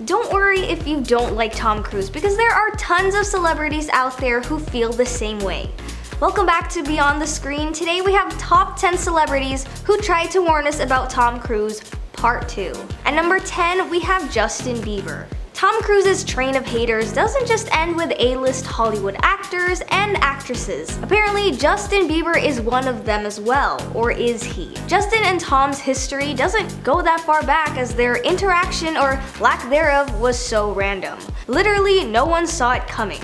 Don't worry if you don't like Tom Cruise, because there are tons of celebrities out there who feel the same way. Welcome back to Beyond the Screen. Today we have top 10 celebrities who tried to warn us about Tom Cruise, part 2. At number 10, we have Justin Bieber. Tom Cruise's train of haters doesn't just end with A-list Hollywood actors and actresses. Apparently, Justin Bieber is one of them as well, or is he? Justin and Tom's history doesn't go that far back, as their interaction or lack thereof was so random. Literally, no one saw it coming.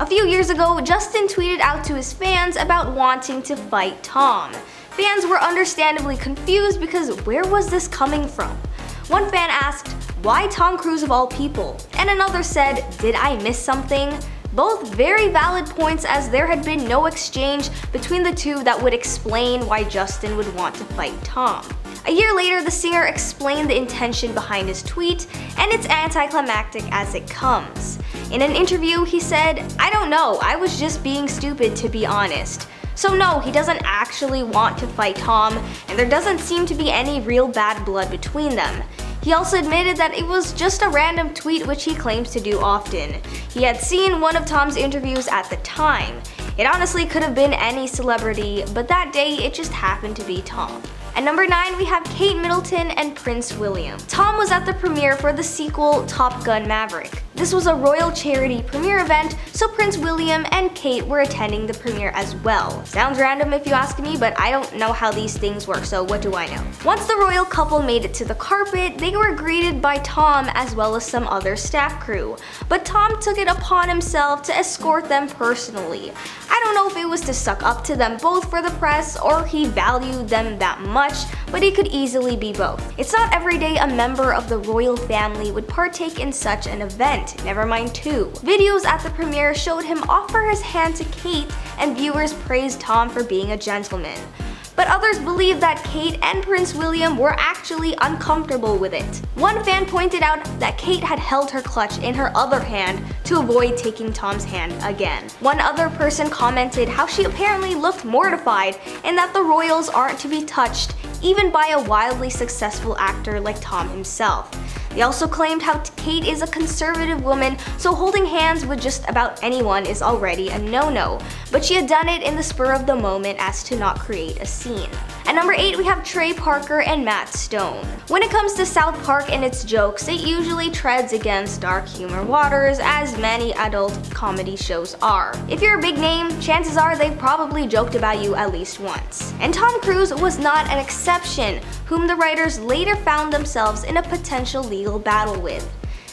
A few years ago, Justin tweeted out to his fans about wanting to fight Tom. Fans were understandably confused because where was this coming from? One fan asked, "Why Tom Cruise of all people?" And another said, "Did I miss something?" Both very valid points, as there had been no exchange between the two that would explain why Justin would want to fight Tom. A year later, the singer explained the intention behind his tweet, and it's anticlimactic as it comes. In an interview, he said, "I don't know, I was just being stupid, to be honest." So no, he doesn't actually want to fight Tom, and there doesn't seem to be any real bad blood between them. He also admitted that it was just a random tweet, which he claims to do often. He had seen one of Tom's interviews at the time. It honestly could have been any celebrity, but that day it just happened to be Tom. At number 9, we have Kate Middleton and Prince William. Tom was at the premiere for the sequel Top Gun: Maverick. This was a royal charity premiere event, so Prince William and Kate were attending the premiere as well. Sounds random if you ask me, but I don't know how these things work, so what do I know? Once the royal couple made it to the carpet, they were greeted by Tom as well as some other staff crew. But Tom took it upon himself to escort them personally. I don't know if it was to suck up to them both for the press, or he valued them that much, but it could easily be both. It's not every day a member of the royal family would partake in such an event, never mind two. Videos at the premiere showed him offer his hand to Kate, and viewers praised Tom for being a gentleman. But others believe that Kate and Prince William were actually uncomfortable with it. One fan pointed out that Kate had held her clutch in her other hand to avoid taking Tom's hand again. One other person commented how she apparently looked mortified and that the royals aren't to be touched, even by a wildly successful actor like Tom himself. They also claimed how Kate is a conservative woman, so holding hands with just about anyone is already a no-no, but she had done it in the spur of the moment as to not create a scene. At number 8, we have Trey Parker and Matt Stone. When it comes to South Park and its jokes, it usually treads against dark humor waters, as many adult comedy shows are. If you're a big name, chances are they've probably joked about you at least once. And Tom Cruise was not an exception, whom the writers later found themselves in a potential legal battle with.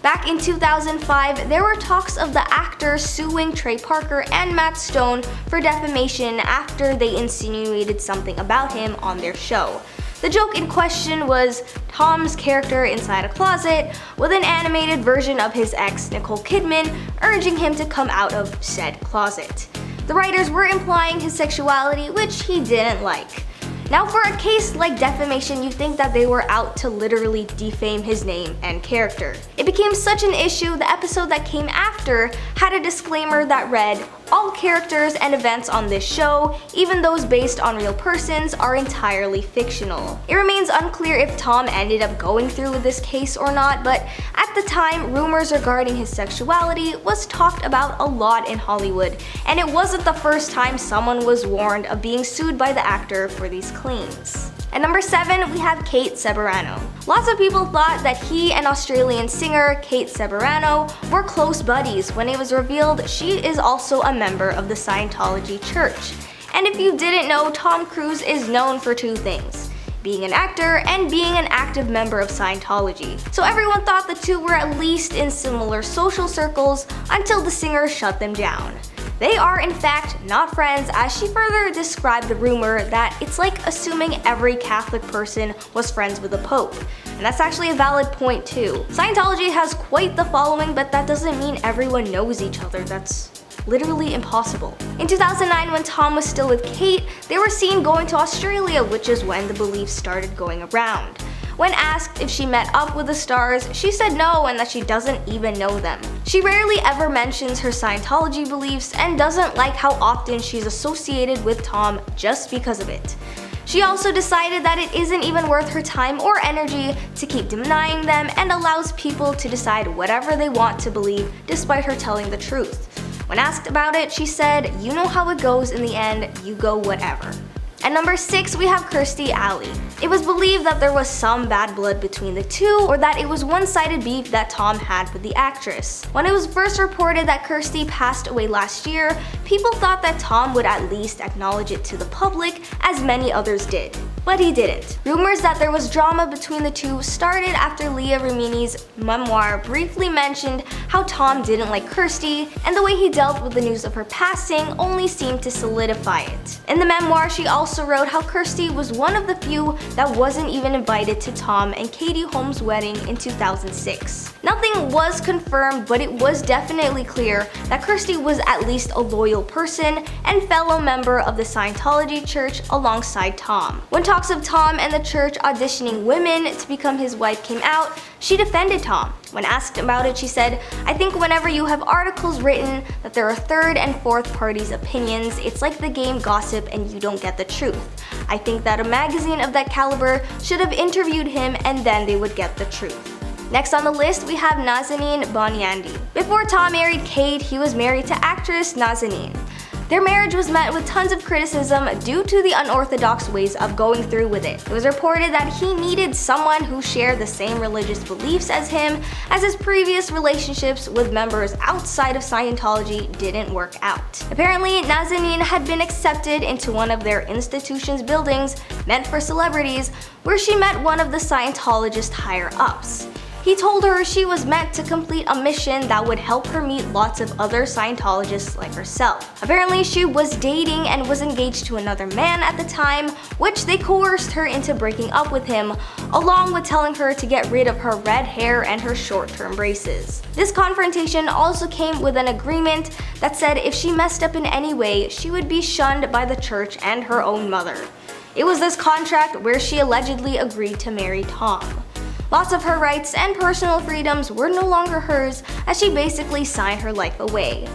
Back in 2005, there were talks of the actor suing Trey Parker and Matt Stone for defamation after they insinuated something about him on their show. The joke in question was Tom's character inside a closet with an animated version of his ex, Nicole Kidman, urging him to come out of said closet. The writers were implying his sexuality, which he didn't like. Now, for a case like defamation, you think that they were out to literally defame his name and character. It became such an issue, the episode that came after had a disclaimer that read, "All characters and events on this show, even those based on real persons, are entirely fictional." It remains unclear if Tom ended up going through with this case or not, but at the time, rumors regarding his sexuality was talked about a lot in Hollywood, and it wasn't the first time someone was warned of being sued by the actor for these claims. At number 7, we have Kate Caberano. Lots of people thought that he and Australian singer Kate Caberano were close buddies when it was revealed she is also a member of the Scientology church. And if you didn't know, Tom Cruise is known for two things: being an actor and being an active member of Scientology. So everyone thought the two were at least in similar social circles until the singer shut them down. They are in fact not friends, as she further described the rumor that it's like assuming every Catholic person was friends with the Pope. And that's actually a valid point too. Scientology has quite the following, but that doesn't mean everyone knows each other. That's literally impossible. In 2009, when Tom was still with Kate, they were seen going to Australia, which is when the beliefs started going around. When asked if she met up with the stars, she said no and that she doesn't even know them. She rarely ever mentions her Scientology beliefs and doesn't like how often she's associated with Tom just because of it. She also decided that it isn't even worth her time or energy to keep denying them and allows people to decide whatever they want to believe despite her telling the truth. When asked about it, she said, "You know how it goes in the end, you go whatever." At number 6, we have Kirstie Alley. It was believed that there was some bad blood between the two, or that it was one-sided beef that Tom had with the actress. When it was first reported that Kirstie passed away last year, people thought that Tom would at least acknowledge it to the public, as many others did. But he didn't. Rumors that there was drama between the two started after Leah Remini's memoir briefly mentioned how Tom didn't like Kirstie, and the way he dealt with the news of her passing only seemed to solidify it. In the memoir, she also wrote how Kirstie was one of the few that wasn't even invited to Tom and Katie Holmes' wedding in 2006. Nothing was confirmed, but it was definitely clear that Kirstie was at least a loyal person and fellow member of the Scientology church alongside Tom. When talks of Tom and the church auditioning women to become his wife came out, she defended Tom. When asked about it, she said, "I think whenever you have articles written that there are third and fourth parties' opinions, it's like the game Gossip and you don't get the truth. I think that a magazine of that caliber should have interviewed him and then they would get the truth." Next on the list, we have Nazanin Boniandi. Before Tom married Kate, he was married to actress Nazanin. Their marriage was met with tons of criticism due to the unorthodox ways of going through with it. It was reported that he needed someone who shared the same religious beliefs as him, as his previous relationships with members outside of Scientology didn't work out. Apparently, Nazanin had been accepted into one of their institution's buildings meant for celebrities, where she met one of the Scientologist higher-ups. He told her she was meant to complete a mission that would help her meet lots of other Scientologists like herself. Apparently, she was dating and was engaged to another man at the time, which they coerced her into breaking up with him, along with telling her to get rid of her red hair and her short-term braces. This confrontation also came with an agreement that said if she messed up in any way, she would be shunned by the church and her own mother. It was this contract where she allegedly agreed to marry Tom. Lots of her rights and personal freedoms were no longer hers, as she basically signed her life away.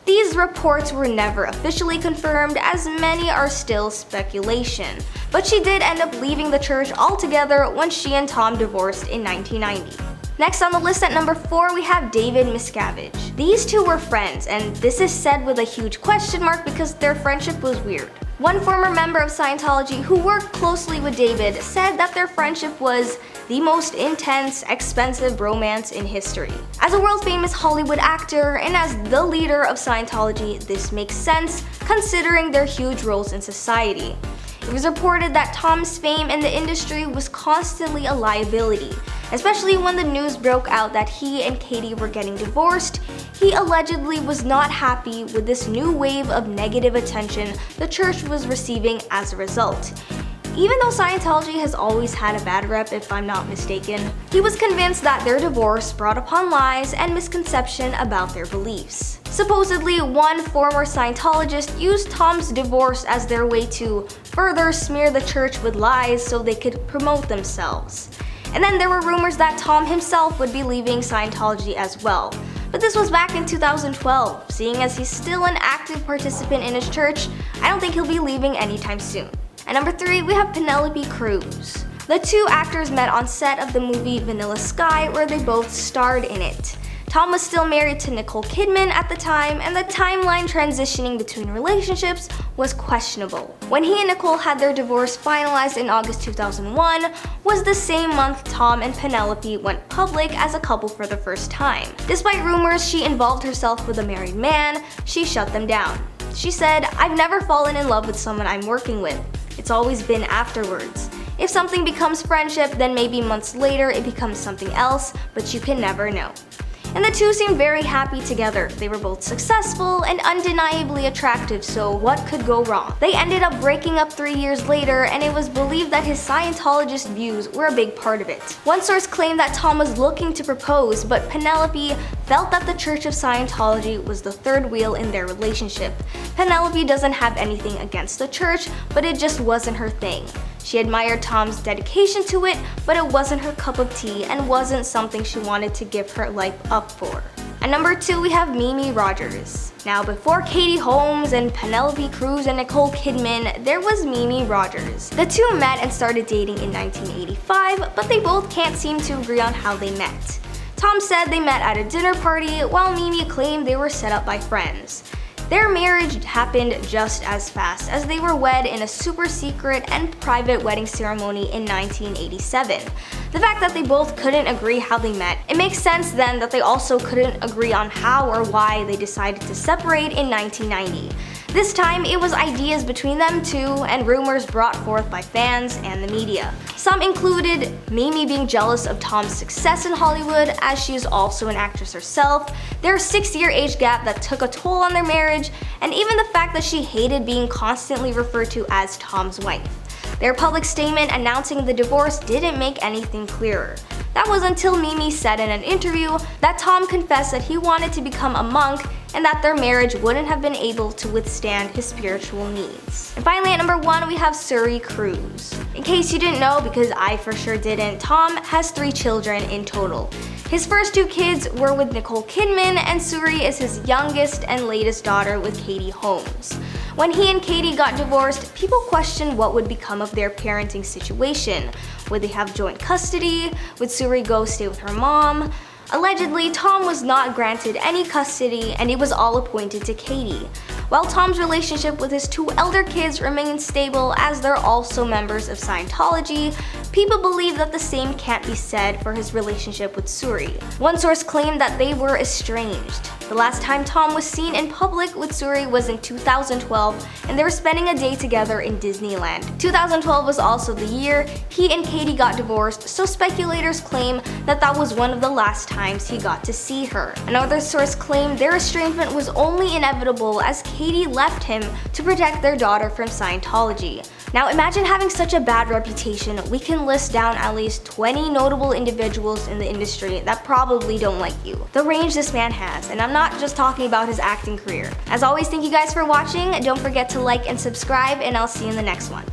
These reports were never officially confirmed, as many are still speculation, but she did end up leaving the church altogether when she and Tom divorced in 1990. Next on the list at number 4, we have David Miscavige. These two were friends, and this is said with a huge question mark because their friendship was weird. One former member of Scientology who worked closely with David said that their friendship was the most intense, expensive romance in history. As a world-famous Hollywood actor and as the leader of Scientology, this makes sense considering their huge roles in society. It was reported that Tom's fame in the industry was constantly a liability, especially when the news broke out that he and Katie were getting divorced. He allegedly was not happy with this new wave of negative attention the church was receiving as a result. Even though Scientology has always had a bad rep, if I'm not mistaken, he was convinced that their divorce brought upon lies and misconception about their beliefs. Supposedly, one former Scientologist used Tom's divorce as their way to further smear the church with lies so they could promote themselves. And then there were rumors that Tom himself would be leaving Scientology as well. But this was back in 2012. Seeing as he's still an active participant in his church, I don't think he'll be leaving anytime soon. At number 3, we have Penelope Cruz. The two actors met on set of the movie Vanilla Sky, where they both starred in it. Tom was still married to Nicole Kidman at the time, and the timeline transitioning between relationships was questionable. When he and Nicole had their divorce finalized in August 2001, was the same month Tom and Penelope went public as a couple for the first time. Despite rumors she involved herself with a married man, she shut them down. She said, "I've never fallen in love with someone I'm working with. It's always been afterwards. If something becomes friendship, then maybe months later it becomes something else, but you can never know." And the two seemed very happy together. They were both successful and undeniably attractive, so what could go wrong? They ended up breaking up 3 years later, and it was believed that his Scientologist views were a big part of it. One source claimed that Tom was looking to propose, but Penelope felt that the Church of Scientology was the third wheel in their relationship. Penelope doesn't have anything against the church, but it just wasn't her thing. She admired Tom's dedication to it, but it wasn't her cup of tea and wasn't something she wanted to give her life up for. At number 2, we have Mimi Rogers. Now, before Katie Holmes and Penelope Cruz and Nicole Kidman, there was Mimi Rogers. The two met and started dating in 1985, but they both can't seem to agree on how they met. Tom said they met at a dinner party, while Mimi claimed they were set up by friends. Their marriage happened just as fast, as they were wed in a super secret and private wedding ceremony in 1987. The fact that they both couldn't agree how they met, it makes sense then that they also couldn't agree on how or why they decided to separate in 1990. This time, it was ideas between them two and rumors brought forth by fans and the media. Some included Mimi being jealous of Tom's success in Hollywood, as she is also an actress herself, their 6-year age gap that took a toll on their marriage, and even the fact that she hated being constantly referred to as Tom's wife. Their public statement announcing the divorce didn't make anything clearer. That was until Mimi said in an interview that Tom confessed that he wanted to become a monk and that their marriage wouldn't have been able to withstand his spiritual needs. And finally, at number 1, we have Suri Cruise. In case you didn't know, because I for sure didn't, Tom has 3 children in total. His first 2 kids were with Nicole Kidman, and Suri is his youngest and latest daughter with Katie Holmes. When he and Katie got divorced, people questioned what would become of their parenting situation. Would they have joint custody? Would Suri go stay with her mom? Allegedly, Tom was not granted any custody and it was all appointed to Katie. While Tom's relationship with his 2 elder kids remains stable as they're also members of Scientology, people believe that the same can't be said for his relationship with Suri. One source claimed that they were estranged. The last time Tom was seen in public with Suri was in 2012, and they were spending a day together in Disneyland. 2012 was also the year he and Katie got divorced, so speculators claim that that was one of the last times he got to see her. Another source claimed their estrangement was only inevitable as Katie left him to protect their daughter from Scientology. Now imagine having such a bad reputation. We can list down at least 20 notable individuals in the industry that probably don't like you. The range this man has, and I'm not just talking about his acting career. As always, thank you guys for watching. Don't forget to like and subscribe, and I'll see you in the next one.